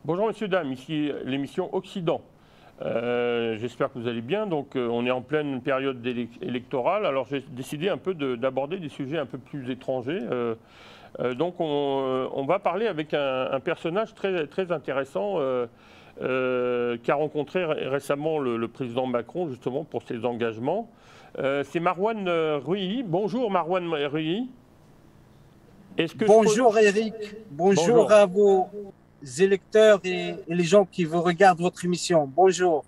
Bonjour messieurs, dames, ici l'émission Occident. J'espère que vous allez bien. Donc on est en pleine période électorale. Alors j'ai décidé un peu d'aborder des sujets un peu plus étrangers. Donc on va parler avec un personnage très intéressant qu'a rencontré récemment le président Macron justement pour ses engagements. C'est Marouane Ruhi. Bonjour Marouane Ruhi. Est-ce que je peux... Bonjour Eric, bonjour Bonjour. à vos électeurs et les gens qui vous regardent votre émission. Bonjour.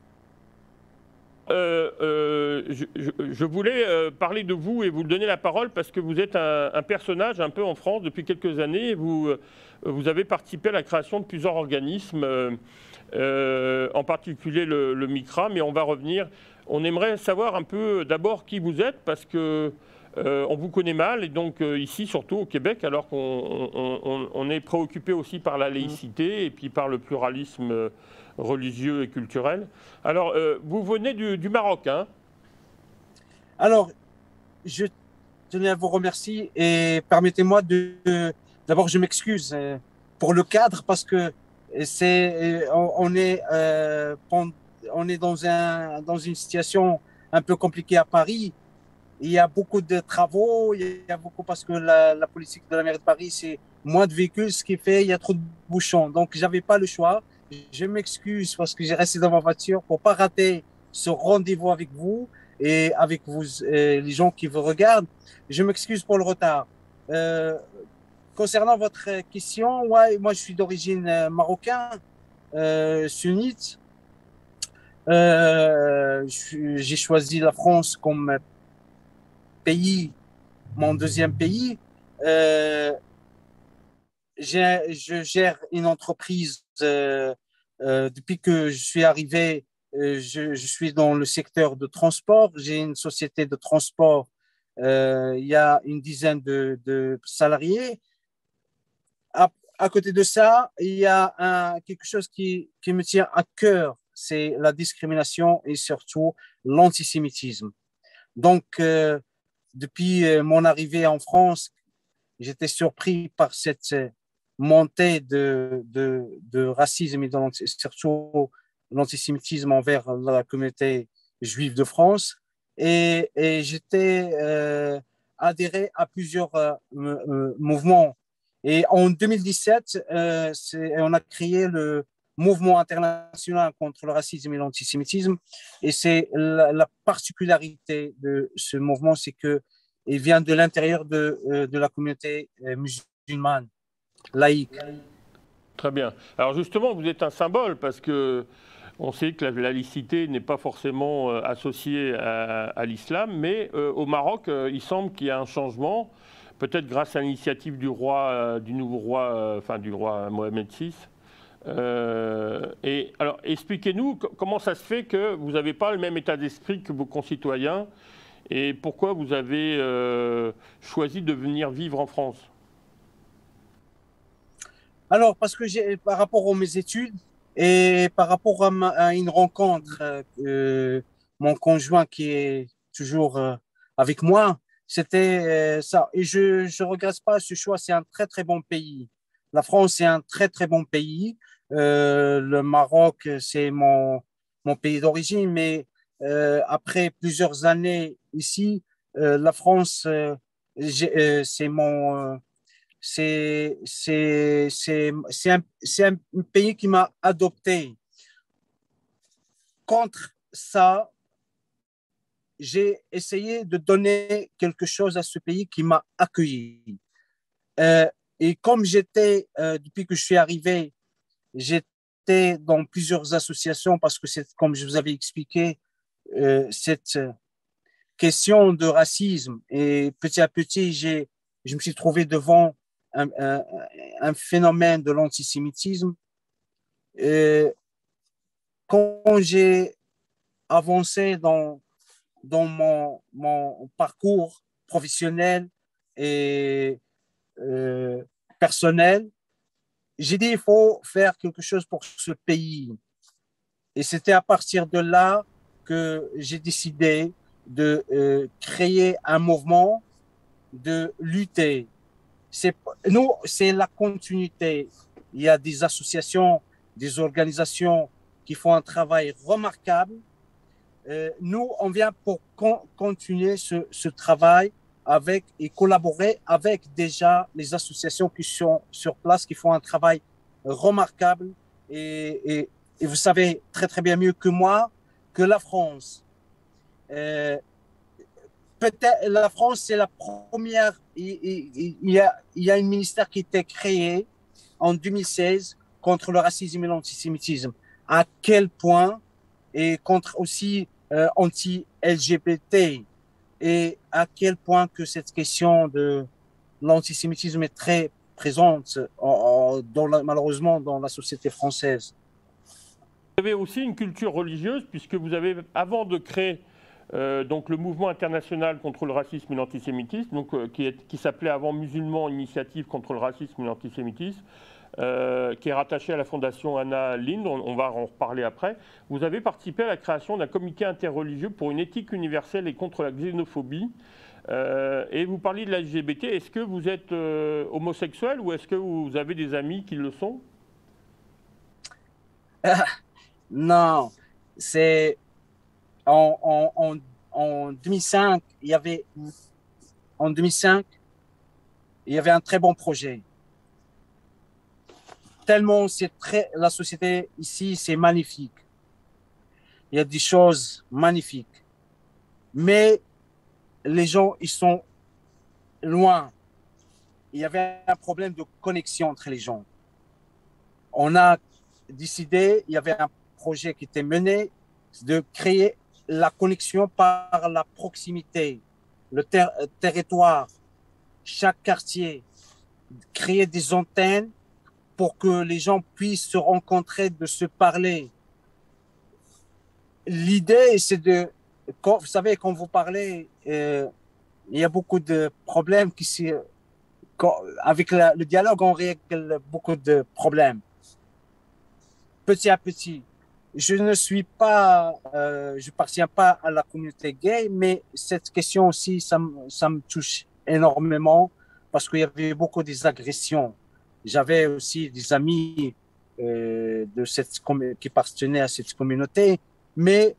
Je voulais parler de vous et vous donner la parole parce que vous êtes un personnage un peu en France depuis quelques années. Vous avez participé à la création de plusieurs organismes, en particulier le MICRA, mais on va revenir. On aimerait savoir un peu d'abord qui vous êtes parce que on vous connaît mal et donc ici surtout au Québec alors qu'on est préoccupé aussi par la laïcité et puis par le pluralisme religieux et culturel. Alors, vous venez du Maroc, hein? Alors, je tenais à vous remercier et permettez-moi d'abord, je m'excuse pour le cadre parce que on est dans une situation un peu compliquée à Paris. Il y a beaucoup de travaux, il y a beaucoup parce que la politique de la mairie de Paris, c'est moins de véhicules, ce qui fait il y a trop de bouchons. Donc, j'avais pas le choix. Je m'excuse parce que j'ai resté dans ma voiture pour pas rater ce rendez-vous avec vous et avec vous, les gens qui vous regardent. Je m'excuse pour le retard. Euh, Concernant votre question, ouais, moi, je suis d'origine marocaine, sunnite. J'ai choisi la France comme pays, mon deuxième pays. Euh, je gère une entreprise depuis que je suis arrivé. Je suis dans le secteur de transport. J'ai une société de transport. Il y a une dizaine de salariés. À côté de ça, il y a quelque chose qui me tient à cœur, c'est la discrimination et surtout l'antisémitisme. Donc, depuis mon arrivée en France, j'étais surpris par cette montée de racisme et surtout l'antisémitisme envers la communauté juive de France. Et j'étais adhéré à plusieurs mouvements. Et en 2017, on a créé le mouvement international contre le racisme et l'antisémitisme. Et c'est la particularité de ce mouvement, c'est que il vient de l'intérieur de la communauté musulmane, laïque. Très bien. Alors justement, vous êtes un symbole parce que on sait que la laïcité n'est pas forcément associée à l'islam, mais au Maroc, il semble qu'il y a un changement, peut-être grâce à l'initiative du roi, du nouveau roi, enfin du roi Mohamed VI. Et alors, expliquez-nous comment ça se fait que vous n'avez pas le même état d'esprit que vos concitoyens et pourquoi vous avez choisi de venir vivre en France. Alors, parce que par rapport à mes études et par rapport à une rencontre, mon conjoint qui est toujours avec moi, c'était ça. Et je ne regrette pas ce choix, c'est un très, très bon pays. La France, c'est un très, très bon pays. Le Maroc, c'est mon pays d'origine, mais après plusieurs années ici, la France, c'est c'est un pays qui m'a adopté. Contre ça, j'ai essayé de donner quelque chose à ce pays qui m'a accueilli. Euh, et comme depuis que je suis arrivé, j'étais dans plusieurs associations parce que c'est, comme je vous avais expliqué, cette question de racisme. Et petit à petit, je me suis trouvé devant un, un, un phénomène de l'antisémitisme. Et quand j'ai avancé dans mon parcours professionnel et euh, personnel, j'ai dit il faut faire quelque chose pour ce pays. Et c'était à partir de là que j'ai décidé de créer un mouvement, de lutter. C'est, nous, c'est la continuité. Il y a des associations des organisations qui font un travail remarquable. Nous, on vient pour continuer ce travail avec et collaborer avec déjà les associations qui sont sur place, qui font un travail remarquable. Et vous savez très, très bien mieux que moi que la France, peut-être la France, c'est la première. Il y a un ministère qui a été créé en 2016 contre le racisme et l'antisémitisme. À quel point, et contre aussi anti-LGBT, et à quel point que cette question de l'antisémitisme est très présente, malheureusement, dans la société française. Vous avez aussi une culture religieuse, puisque vous avez, avant de créer donc le mouvement international contre le racisme et l'antisémitisme, donc, qui s'appelait avant Musulmans Initiative contre le racisme et l'antisémitisme, qui est rattaché à la fondation Anna Lindh, on va en reparler après. Vous avez participé à la création d'un comité interreligieux pour une éthique universelle et contre la xénophobie. Et vous parliez de la LGBT. Est-ce que vous êtes homosexuel ou est-ce que vous avez des amis qui le sont? Non, c'est en 2005, en 2005, il y avait un très bon projet. Tellement la société ici, c'est magnifique. Il y a des choses magnifiques. Mais les gens, ils sont loin. Il y avait un problème de connexion entre les gens. On a décidé, il y avait un projet qui était mené, de créer la connexion par la proximité, le territoire, chaque quartier, créer des antennes pour que les gens puissent se rencontrer, de se parler. L'idée, c'est vous savez, quand vous parlez, il y a beaucoup de problèmes avec le dialogue, on règle beaucoup de problèmes. Petit à petit. Je appartiens pas à la communauté gay, mais cette question aussi, ça me touche énormément parce qu'il y avait beaucoup d'agressions. J'avais aussi des amis qui appartenaient à cette communauté, mais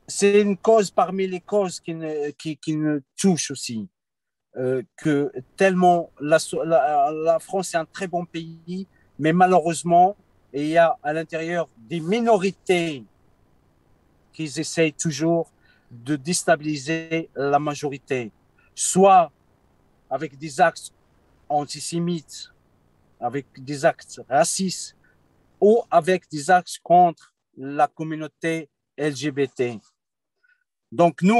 c'est une cause parmi les causes qui me touchent aussi. Que tellement la France est un très bon pays, mais malheureusement, il y a à l'intérieur des minorités qui essayent toujours de déstabiliser la majorité, soit avec des actes antisémites, avec des actes racistes, ou avec des actes contre la communauté LGBT. Donc, nous,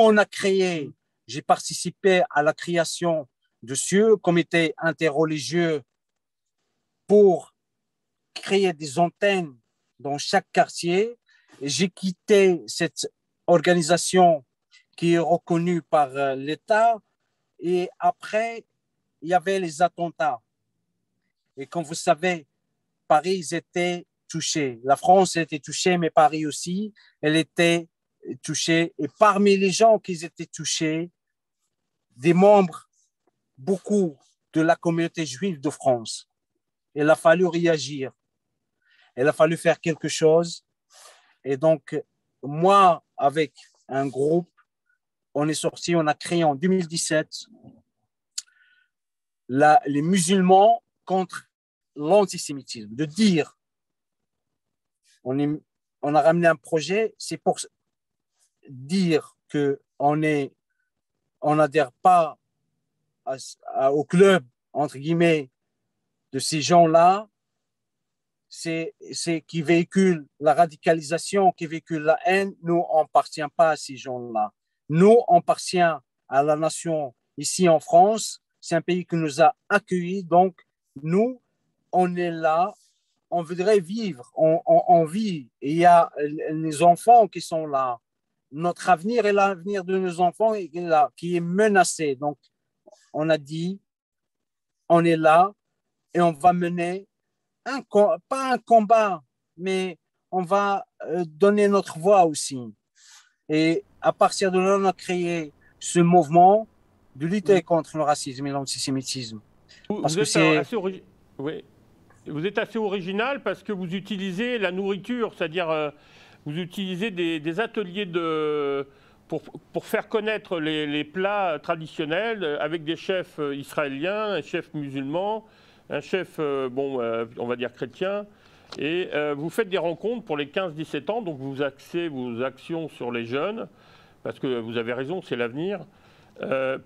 j'ai participé à la création de ce comité interreligieux pour créer des antennes dans chaque quartier. J'ai quitté cette organisation qui est reconnue par l'État et après, il y avait les attentats. Et comme vous savez, Paris était touché. La France était touchée, mais Paris aussi, elle était touchée. Et parmi les gens qui étaient touchés, des membres, beaucoup de la communauté juive de France. Il a fallu réagir. Il a fallu faire quelque chose. Et donc, moi, avec un groupe, on a créé en 2017 les musulmans contre l'antisémitisme. De dire, on a ramené un projet, c'est pour dire qu'on n'adhère pas au club, entre guillemets, de ces gens-là, c'est qui véhiculent la radicalisation, qui véhiculent la haine. Nous, on n'appartient pas à ces gens-là. Nous, on appartient à la nation ici en France. C'est un pays qui nous a accueillis. Donc, nous, on est là. On voudrait vivre. On vit. Et il y a les enfants qui sont là. Notre avenir et l'avenir de nos enfants qui est menacé. Donc, on a dit, on est là et on va mener pas un combat, mais on va donner notre voix aussi. Et à partir de là, on a créé ce mouvement de lutter contre le racisme et l'antisémitisme. Vous êtes assez oui. vous êtes assez original parce que vous utilisez la nourriture, c'est-à-dire vous utilisez des ateliers pour faire connaître les plats traditionnels avec des chefs israéliens, un chef musulman, un chef, on va dire chrétien. Et vous faites des rencontres pour les 15-17 ans, donc vous axez vos actions sur les jeunes, parce que vous avez raison, c'est l'avenir.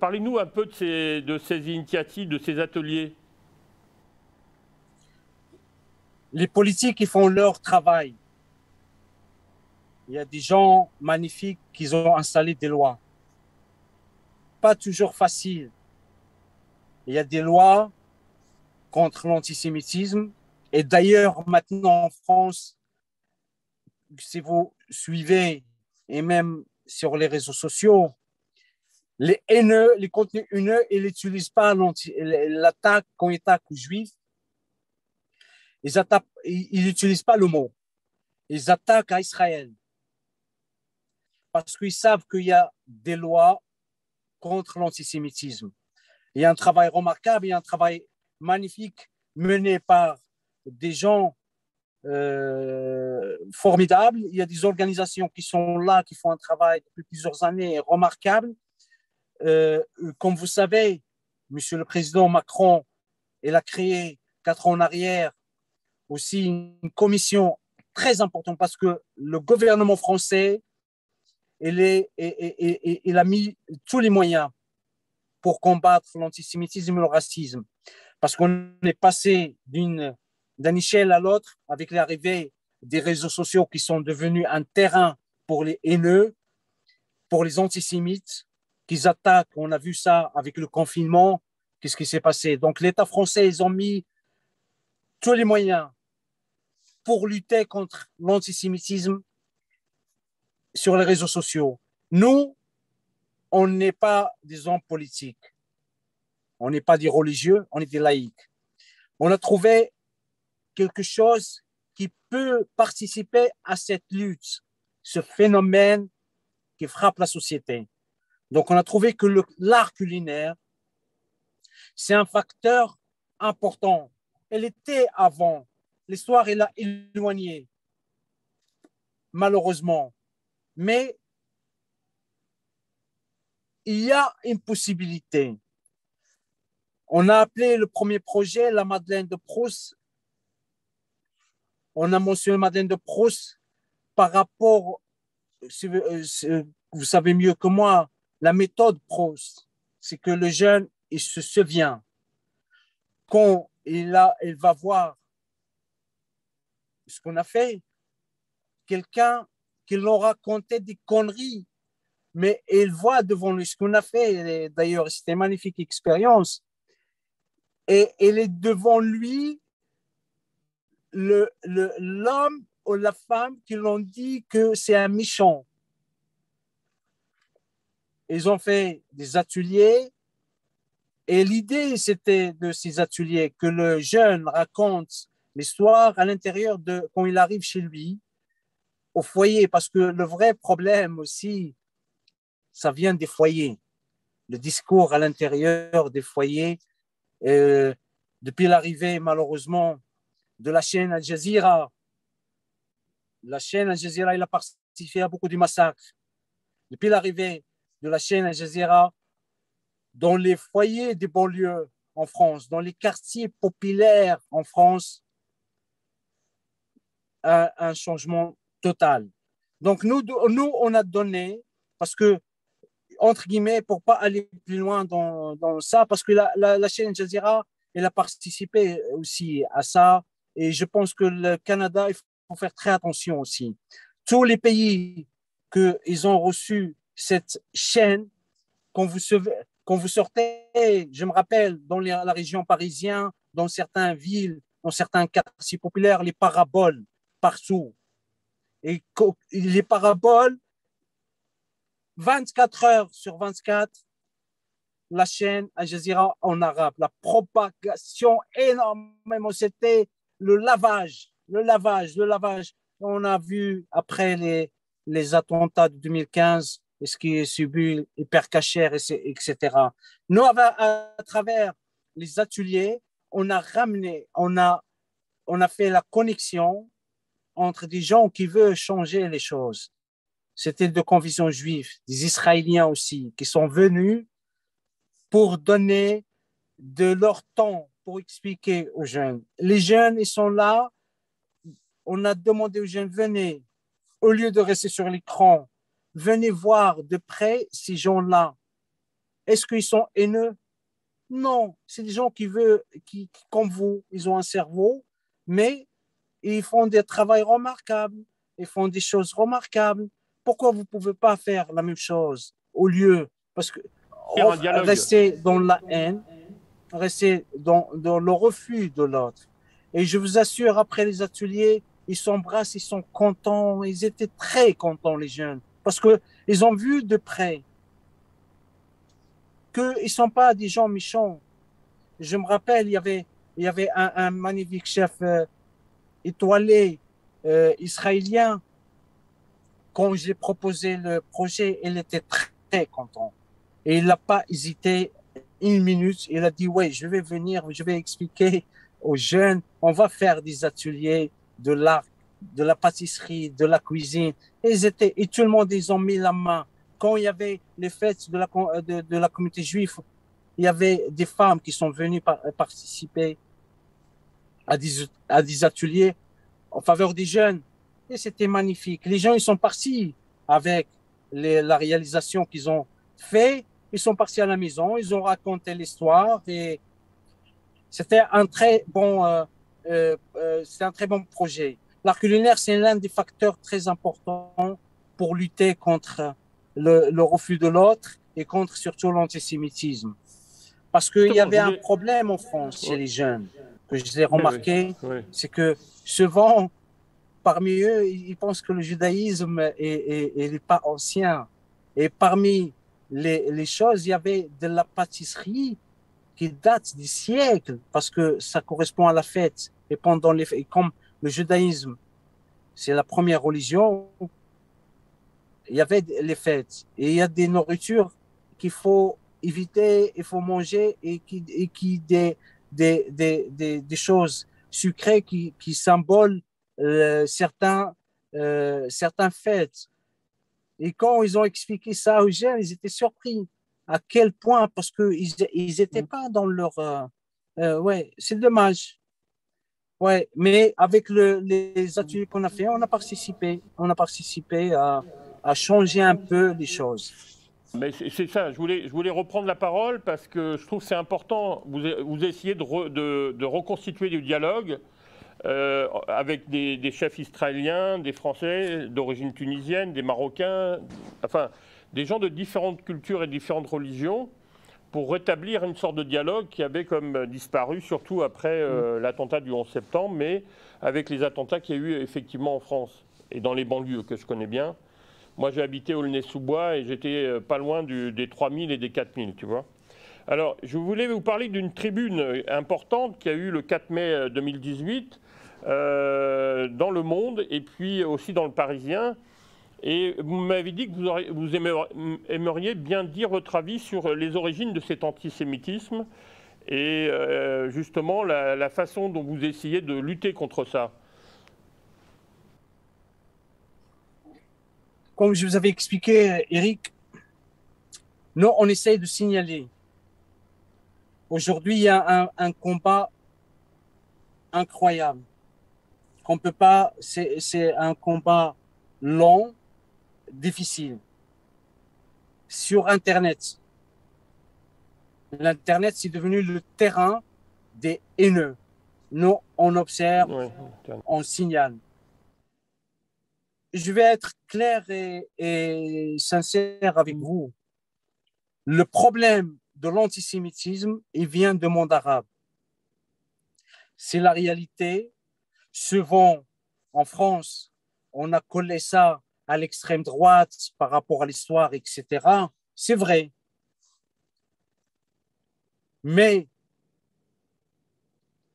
Parlez-nous un peu de ces initiatives, de ces ateliers. Les politiques, ils font leur travail. Il y a des gens magnifiques qui ont installé des lois. Pas toujours facile. Il y a des lois contre l'antisémitisme. Et d'ailleurs, maintenant en France, si vous suivez, et même sur les réseaux sociaux, les haineux, les contenus haineux, ils n'utilisent pas l'attaque qu'on attaque aux juifs. Ils n'utilisent pas le mot. Ils attaquent à Israël. Parce qu'ils savent qu'il y a des lois contre l'antisémitisme. Il y a un travail remarquable, il y a un travail magnifique mené par des gens formidables. Il y a des organisations qui sont là, qui font un travail depuis plusieurs années remarquable. Comme vous savez, Monsieur le Président Macron, il a créé 4 ans en arrière aussi une commission très importante parce que le gouvernement français, il a mis tous les moyens pour combattre l'antisémitisme et le racisme. Parce qu'on est passé d'une échelle à l'autre avec l'arrivée des réseaux sociaux qui sont devenus un terrain pour les haineux, pour les antisémites, qu'ils attaquent. On a vu ça avec le confinement. Qu'est-ce qui s'est passé? Donc l'État français, ils ont mis tous les moyens pour lutter contre l'antisémitisme sur les réseaux sociaux. Nous, on n'est pas des hommes politiques. On n'est pas des religieux, on est des laïcs. On a trouvé quelque chose qui peut participer à cette lutte, ce phénomène qui frappe la société. Donc, on a trouvé que l'art culinaire, c'est un facteur important. Elle était avant. L'histoire, elle a éloigné, malheureusement. Mais il y a une possibilité. On a appelé le premier projet la Madeleine de Proust. On a mentionné Madeleine de Proust par rapport, vous savez mieux que moi, la méthode Proust. C'est que le jeune, il se souvient. Quand il va voir ce qu'on a fait, quelqu'un qui leur racontait des conneries, mais il voit devant lui ce qu'on a fait. D'ailleurs, c'était une magnifique expérience. Et il est devant lui l'homme ou la femme qui l'ont dit que c'est un méchant. Ils ont fait des ateliers et l'idée, c'était de ces ateliers que le jeune raconte l'histoire à l'intérieur de quand il arrive chez lui, au foyer, parce que le vrai problème aussi, ça vient des foyers. Le discours à l'intérieur des foyers, depuis l'arrivée, malheureusement, de la chaîne Al Jazeera. La chaîne Al Jazeera, il a participé à beaucoup de massacres. Depuis l'arrivée de la chaîne Al Jazeera, dans les foyers des banlieues en France, dans les quartiers populaires en France, un changement total. Donc, nous, on a donné, parce que, entre guillemets, pour ne pas aller plus loin dans ça, parce que la chaîne Al Jazeera, elle a participé aussi à ça. Et je pense que le Canada, il faut faire très attention aussi. Tous les pays qu'ils ont reçu cette chaîne, quand vous sortez, je me rappelle, dans la région parisienne, dans certaines villes, dans certains quartiers populaires, les paraboles partout. Et les paraboles, 24 heures sur 24, la chaîne Al Jazeera en arabe. La propagation énormément, c'était le lavage. On a vu après les attentats de 2015, ce qui est subi, Hypercacher, etc. Nous, à travers les ateliers, on a ramené, on a on a fait la connexion entre des gens qui veulent changer les choses. C'était de conviction juive, des Israéliens aussi, qui sont venus pour donner de leur temps, pour expliquer aux jeunes. Les jeunes, ils sont là. On a demandé aux jeunes, venez, au lieu de rester sur l'écran, venez voir de près ces gens-là. Est-ce qu'ils sont haineux? Non, c'est des gens qui, comme vous, ils ont un cerveau, mais ils font des travaux remarquables, ils font des choses remarquables. Pourquoi vous ne pouvez pas faire la même chose au lieu? Parce que Un dialogue. rester dans la haine, rester dans le refus de l'autre. Et je vous assure, après les ateliers, ils s'embrassent, ils sont contents, ils étaient très contents, les jeunes, parce qu'ils ont vu de près qu'ils ne sont pas des gens méchants. Je me rappelle, il y avait un magnifique chef étoilé israélien. Quand j'ai proposé le projet, il était très, très content. Et il n'a pas hésité une minute. Il a dit, oui, je vais venir, je vais expliquer aux jeunes, on va faire des ateliers de l'art, de la pâtisserie, de la cuisine. Et tout le monde, ils ont mis la main. Quand il y avait les fêtes de la communauté juive, il y avait des femmes qui sont venues participer à des ateliers en faveur des jeunes. Et c'était magnifique. Les gens, ils sont partis avec la réalisation qu'ils ont fait. Ils sont partis à la maison, ils ont raconté l'histoire et c'était un très bon projet. L'art culinaire, c'est l'un des facteurs très importants pour lutter contre le refus de l'autre et contre surtout l'antisémitisme. Parce qu'il y avait un problème en France chez les jeunes, que j'ai remarqué, c'est que souvent, parmi eux, ils pensent que le judaïsme n'est pas ancien. Et parmi les choses, il y avait de la pâtisserie qui date des siècles, parce que ça correspond à la fête. Et pendant les fêtes, et comme le judaïsme, c'est la première religion, il y avait les fêtes. Et il y a des nourritures qu'il faut éviter, il faut manger, et des choses sucrées qui symbolent certaines fêtes. Et quand ils ont expliqué ça aux jeunes, ils étaient surpris. À quel point? Parce qu'ils n'étaient pas dans leur... ouais, c'est dommage. Ouais, mais avec les ateliers qu'on a fait, on a participé à changer un peu les choses. Mais c'est ça, je voulais reprendre la parole parce que je trouve que c'est important. Vous essayez de reconstituer du dialogue avec des chefs israéliens, des Français d'origine tunisienne, des Marocains, enfin des gens de différentes cultures et différentes religions, pour rétablir une sorte de dialogue qui avait comme disparu, surtout après l'attentat du 11 septembre, mais avec les attentats qu'il y a eu effectivement en France et dans les banlieues que je connais bien. Moi, j'ai habité Aulnay-sous-Bois et j'étais pas loin des 3000 et des 4000, tu vois. Alors, je voulais vous parler d'une tribune importante qui a eu le 4 mai 2018 dans Le Monde et puis aussi dans Le Parisien. Et vous m'avez dit que vous aimeriez bien dire votre avis sur les origines de cet antisémitisme et justement la façon dont vous essayez de lutter contre ça. Comme je vous avais expliqué, Eric, nous, on essaye de signaler. Aujourd'hui, il y a un combat incroyable. Qu'on peut pas, c'est un combat long, difficile. Sur Internet. L'Internet, c'est devenu le terrain des haineux. Nous, on observe, on signale. Je vais être clair et sincère avec vous. Le problème de l'antisémitisme, il vient du monde arabe. C'est la réalité. Souvent, en France, on a collé ça à l'extrême droite par rapport à l'histoire, etc. C'est vrai. Mais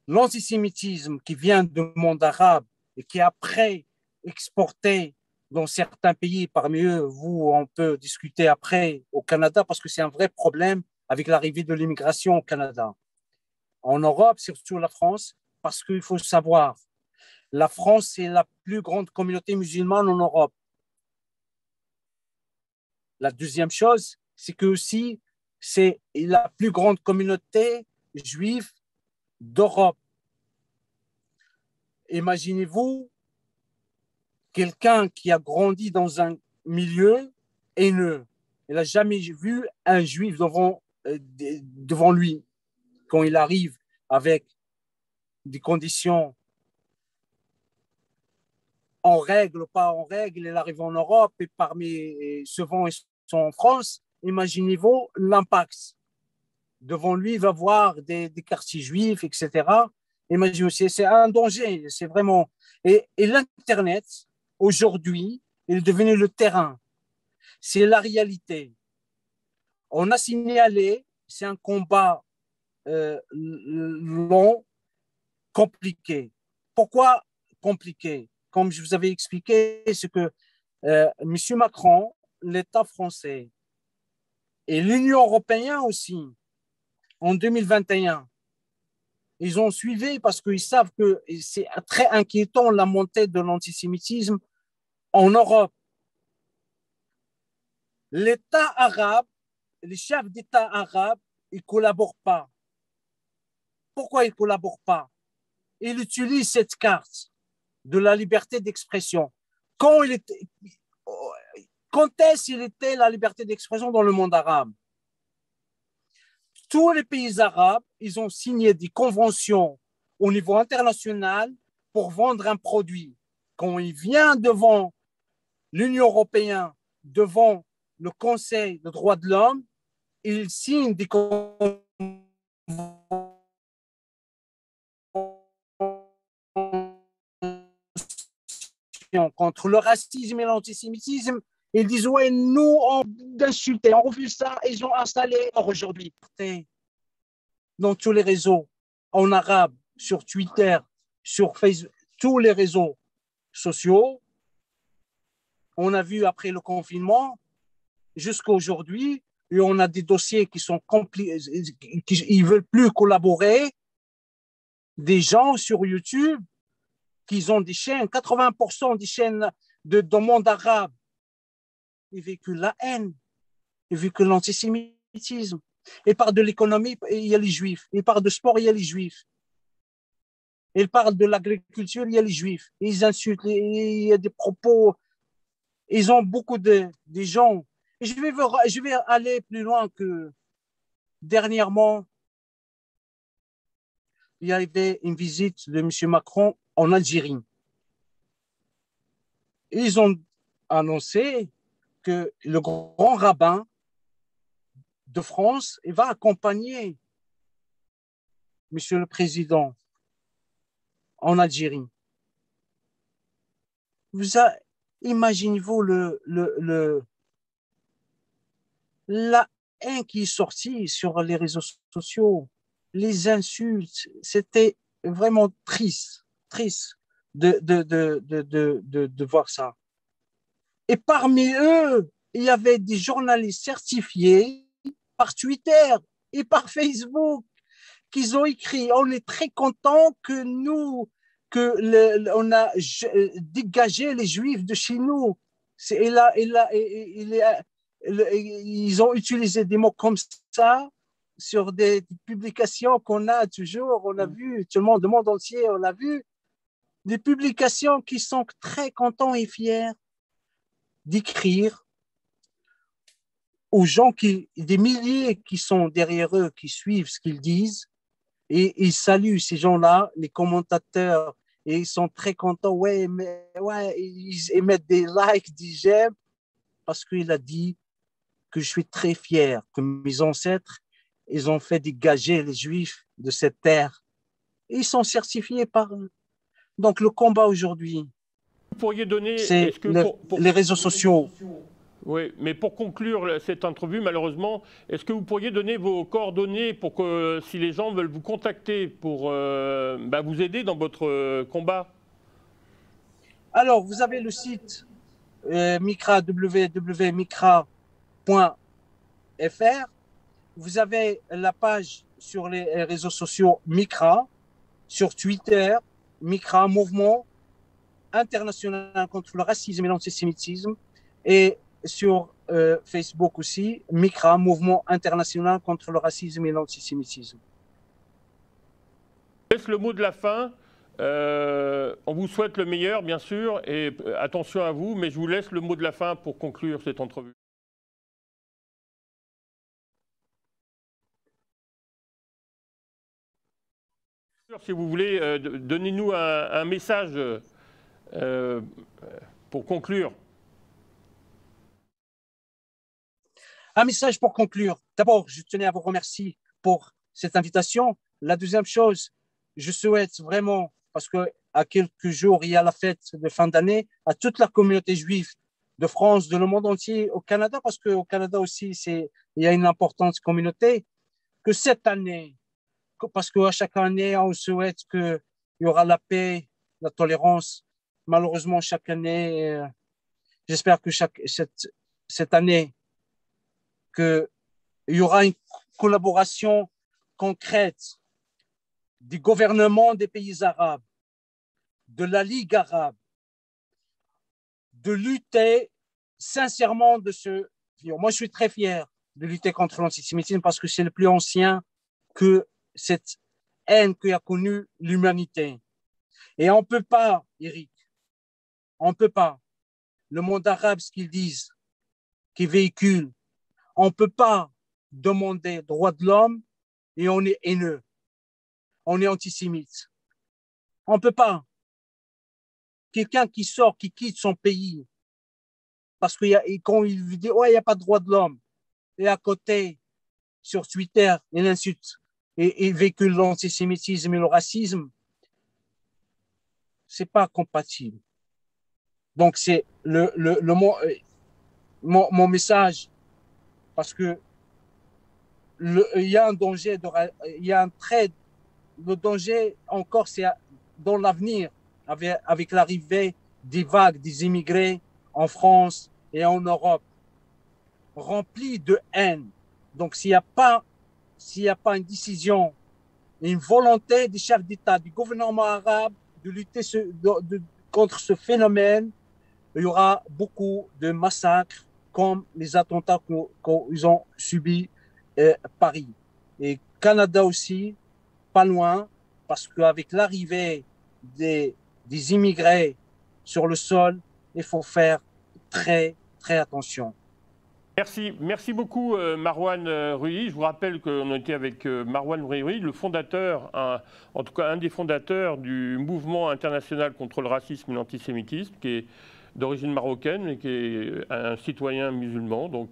l'antisémitisme qui vient du monde arabe et qui est après exporté dans certains pays, parmi eux, vous, on peut discuter après au Canada, parce que c'est un vrai problème avec l'arrivée de l'immigration au Canada. En Europe, surtout la France, parce qu'il faut savoir, la France est la plus grande communauté musulmane en Europe. La deuxième chose, c'est que aussi, c'est la plus grande communauté juive d'Europe. Imaginez-vous quelqu'un qui a grandi dans un milieu haineux. Il n'a jamais vu un juif devant lui. Quand il arrive avec des conditions en règle ou pas en règle, il arrive en Europe et parmi souvent ils sont en France, imaginez-vous l'impact. Devant lui, il va voir des quartiers juifs, etc. Imaginez, c'est un danger, c'est vraiment... Et l'Internet, aujourd'hui, il est devenu le terrain. C'est la réalité. On a signalé, c'est un combat long, compliqué. Pourquoi compliqué? Comme je vous avais expliqué, c'est que M. Macron, l'État français et l'Union européenne aussi, en 2021, ils ont suivi parce qu'ils savent que c'est très inquiétant la montée de l'antisémitisme en Europe. L'État arabe, les chefs d'État arabes, ils ne collaborent pas. Pourquoi ils ne collaborent pas? Ils utilisent cette carte de la liberté d'expression. Quand est-ce qu'il était la liberté d'expression dans le monde arabe? Tous les pays arabes, ils ont signé des conventions au niveau international pour vendre un produit. Quand il vient devant l'Union européenne, devant le Conseil des droits de l'homme, il signe des conventions contre le racisme et l'antisémitisme. Ils disent, ouais, nous, on d'insulter, on refuse ça. Ils ont installé aujourd'hui dans tous les réseaux, en arabe, sur Twitter, sur Facebook, tous les réseaux sociaux. On a vu après le confinement, jusqu'à aujourd'hui, et on a des dossiers qui sont compliqués, qui ne veulent plus collaborer. Des gens sur YouTube qui ont des chaînes, 80% des chaînes de monde arabe, ils véhiculent la haine, ils véhiculent l'antisémitisme. Ils parlent de l'économie, il y a les juifs. Ils parlent de sport, il y a les juifs. Ils parlent de l'agriculture, il y a les juifs. Ils insultent, il y a des propos. Ils ont beaucoup de gens. Et je vais aller plus loin que dernièrement, il y avait une visite de M. Macron en Algérie. Ils ont annoncé que le grand rabbin de France va accompagner M. le Président en Algérie. Imaginez-vous la haine qui est sortie sur les réseaux sociaux, les insultes, c'était vraiment triste de voir ça. Et parmi eux, il y avait des journalistes certifiés par Twitter et par Facebook qui ont écrit, on est très contents que on a dégagé les Juifs de chez nous. Ils ont utilisé des mots comme ça sur des publications qu'on a toujours, on a vu, tout le monde entier, on a vu, des publications qui sont très contents et fiers d'écrire aux gens des milliers qui sont derrière eux, qui suivent ce qu'ils disent, et ils saluent ces gens-là, les commentateurs, et ils sont très contents, ouais, ils mettent des likes, des j'aime, parce qu'il a dit que je suis très fier, que mes ancêtres, ils ont fait dégager les Juifs de cette terre. Et ils sont certifiés par eux. Donc le combat aujourd'hui, vous pourriez donner, c'est les réseaux sociaux. Oui, mais pour conclure cette entrevue, malheureusement, est-ce que vous pourriez donner vos coordonnées pour que, si les gens veulent vous contacter pour vous aider dans votre combat? Alors, vous avez le site Mikra, www.mikra.fr. Vous avez la page sur les réseaux sociaux Mikra. sur Twitter, MICRA, Mouvement international contre le racisme et l'antisémitisme, et sur Facebook aussi, MICRA, Mouvement international contre le racisme et l'antisémitisme. Je laisse le mot de la fin. On vous souhaite le meilleur, bien sûr, et attention à vous, mais je vous laisse le mot de la fin pour conclure cette entrevue. Si vous voulez, donnez-nous un message pour conclure. Un message pour conclure. D'abord, je tenais à vous remercier pour cette invitation. La deuxième chose, je souhaite vraiment, parce qu'à quelques jours, il y a la fête de fin d'année, à toute la communauté juive de France, de le monde entier, au Canada, parce qu'au Canada aussi, il y a une importante communauté, que cette année, parce qu'à chaque année, on souhaite qu'il y aura la paix, la tolérance. Malheureusement, chaque année, j'espère que cette année, qu'il y aura une collaboration concrète du gouvernement des pays arabes, de la Ligue arabe, de lutter sincèrement de ce... Moi, je suis très fier de lutter contre l'antisémitisme parce que c'est le plus ancien que cette haine qu'a connue l'humanité. Et on ne peut pas, Eric, on ne peut pas, le monde arabe, ce qu'ils disent, qu'ils véhiculent, on ne peut pas demander droits de l'homme et on est haineux, on est antisémite. On ne peut pas. Quelqu'un qui sort, qui quitte son pays, parce que quand il lui dit, ouais, il n'y a pas de droits de l'homme, et à côté, sur Twitter, il insulte et véhicule l'antisémitisme et le racisme, c'est pas compatible. Donc, c'est mon message, parce que il y a un danger, il y a un trait, le danger encore, c'est dans l'avenir, avec l'arrivée des vagues des immigrés en France et en Europe, remplis de haine. Donc, s'il n'y a pas une décision, une volonté des chefs d'État, du gouvernement arabe de lutter contre ce phénomène, il y aura beaucoup de massacres comme les attentats qu'ils ont subis Paris. Et Canada aussi, pas loin, parce qu'avec l'arrivée des immigrés sur le sol, il faut faire très, très attention. Merci beaucoup Marwan Ruhi. Je vous rappelle qu'on était avec Marwan Ruhi, le fondateur, en tout cas un des fondateurs du mouvement international contre le racisme et l'antisémitisme, qui est d'origine marocaine et qui est un citoyen musulman, donc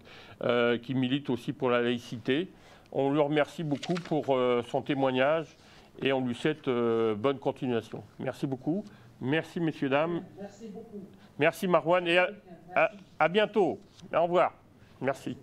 qui milite aussi pour la laïcité. On le remercie beaucoup pour son témoignage et on lui souhaite bonne continuation. Merci beaucoup. Merci messieurs, dames. Merci beaucoup. Merci Marwan et à bientôt. Au revoir. Merci.